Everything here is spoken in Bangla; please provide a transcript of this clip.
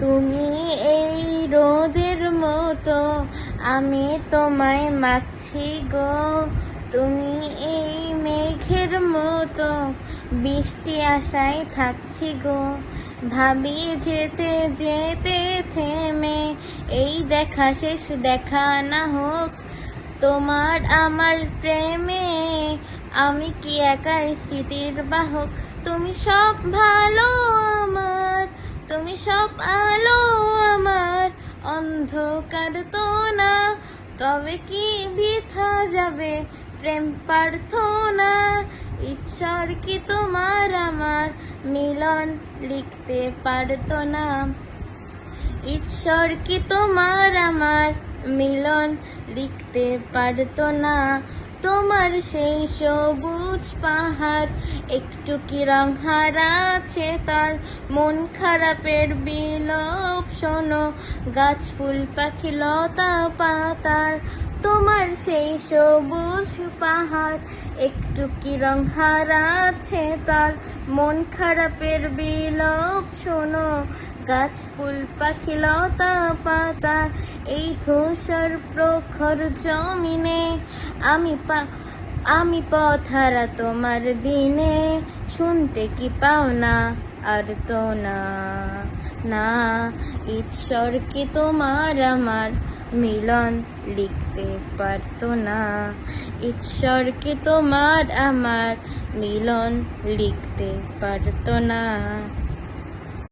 তুমি এই রোদের মতো, আমি তোমায় মাখছি গো। তুমি এই মেঘের মতো, বৃষ্টি আশায় থাকছি গো। ভাবি যেতে যেতে থেমে, এই দেখা শেষ দেখা না হোক তোমার আমার প্রেমে। আমি কি একাই স্মৃতির বাহক? তুমি সব ভালো আমার, তুমি সব আলো আমার। অন্ধকার তো না, তবে কি বৃথা যাবে প্রেম প্রার্থনা। ঈশ্বর কি তোমার আমার মিলন লিখতে পারতো না? ঈশ্বর কি তোমার আমার মিলন লিখতে পারতো না? তোমার সেই সবুজ পাহাড় একটু কি রং হারাচ্ছে তার? মন খারাপের বিলাপ শোনো, গাছ ফুল পাখি লতা পাতার। তোমার সেই সবুজ পাহাড় একটু কি রং হারাচ্ছে তার? মন খারাপের বিলাপ শোনো, গাছ ফুল পাখি লতা পাতা। এই ধূসর প্রখর জমিনে আমি পথহারা তোমার বিনে। শুনতে কি পাও না আর তো না, না। ঈশ্বর কি তোমার আমার মিলন লিখতে পারতো না? ঈশ্বর কি তোমার আমার মিলন লিখতে পারতো না?